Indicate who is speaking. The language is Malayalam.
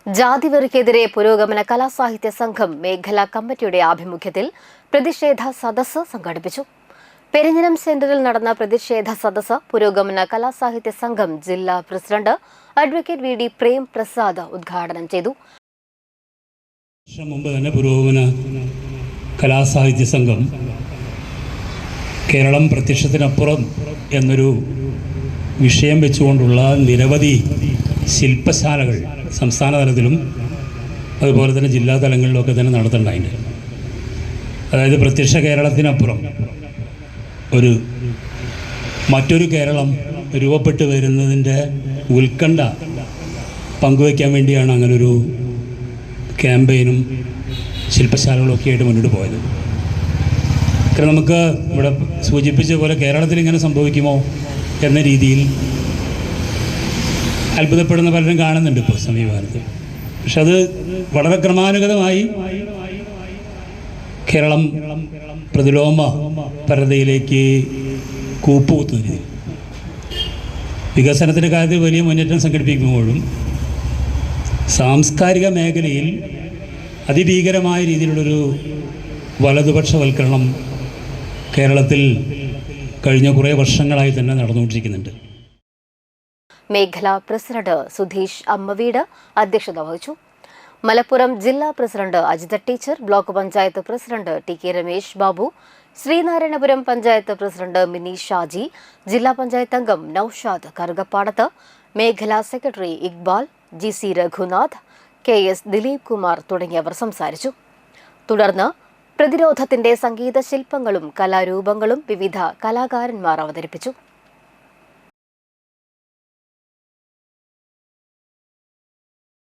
Speaker 1: ജാതിവെറിക്കെതിരെ പുരോഗമന കലാസാഹിത്യ സംഘം മേഖലാ കമ്മിറ്റിയുടെ ആഭിമുഖ്യത്തിൽ പ്രതിഷേധ സദസ്സ് സംഘടിപ്പിച്ചു. പെരിഞ്ഞനം സെന്ററിൽ നടന്ന പ്രതിഷേധ സദസ്സ് പുരോഗമന കലാസാഹിത്യ സംഘം ജില്ലാ president advocate VD. Prem Prasad ഉദ്ഘാടനം ചെയ്തു.
Speaker 2: മുമ്പ് തന്നെ പുരോഗമന കലാസാഹിത്യ സംഘം കേരളം പ്രത്യക്ഷത്തിനപ്പുറം എന്നൊരു വിഷയം വെച്ചുകൊണ്ടുള്ള നിരവധി ശില്പശാലകൾ സംസ്ഥാന തലത്തിലും അതുപോലെ തന്നെ ജില്ലാ തലങ്ങളിലൊക്കെ തന്നെ നടത്തുന്നുണ്ടായിട്ടുണ്ട്. അതായത് പ്രത്യക്ഷ കേരളത്തിനപ്പുറം മറ്റൊരു കേരളം രൂപപ്പെട്ടു വരുന്നതിൻ്റെ ഉത്കണ്ഠ പങ്കുവയ്ക്കാൻ വേണ്ടിയാണ് അങ്ങനൊരു ക്യാമ്പയിനും ശില്പശാലകളൊക്കെ ആയിട്ട് മുന്നോട്ട് പോയത്. കാരണം നമുക്ക് ഇവിടെ സൂചിപ്പിച്ച പോലെ കേരളത്തിൽ ഇങ്ങനെ സംഭവിക്കുമോ എന്ന രീതിയിൽ അത്ഭുതപ്പെടുന്ന പലരും കാണുന്നുണ്ട് ഇപ്പോൾ സമീപകാലത്ത്. പക്ഷെ അത് വളരെ ക്രമാനുഗതമായി കേരളം പ്രതിലോമ പരതയിലേക്ക് കൂപ്പുകുത്തുന്ന രീതിയിൽ വികസനത്തിൻ്റെ കാര്യത്തിൽ വലിയ മുന്നേറ്റം സംഘടിപ്പിക്കുമ്പോഴും സാംസ്കാരിക മേഖലയിൽ അതിഭീകരമായ രീതിയിലുള്ളൊരു വലതുപക്ഷവൽക്കരണം കേരളത്തിൽ കഴിഞ്ഞ കുറേ വർഷങ്ങളായി തന്നെ നടന്നുകൊണ്ടിരിക്കുന്നുണ്ട്.
Speaker 1: മേഖലാ പ്രസിഡന്റ് സുധീഷ് അമ്മവീട് അധ്യക്ഷത വഹിച്ചു. മലപ്പുറം ജില്ലാ president Ajitha teacher, block panchayat president TK. Ramesh Babu, Sreenarayanapuram panchayat president mini Shaji, ജില്ലാ പഞ്ചായത്ത് അംഗം നൌഷാദ് കറുകപ്പാടത്ത്, മേഖലാ സെക്രട്ടറി ഇക്ബാൽ, ജി.സി. രഘുനാഥ്, കെ.എസ്. ദിലീപ് കുമാർ തുടങ്ങിയവർ സംസാരിച്ചു. തുടർന്ന് പ്രതിരോധത്തിന്റെ സംഗീത ശില്പങ്ങളും കലാരൂപങ്ങളും വിവിധ കലാകാരന്മാർ അവതരിപ്പിച്ചു.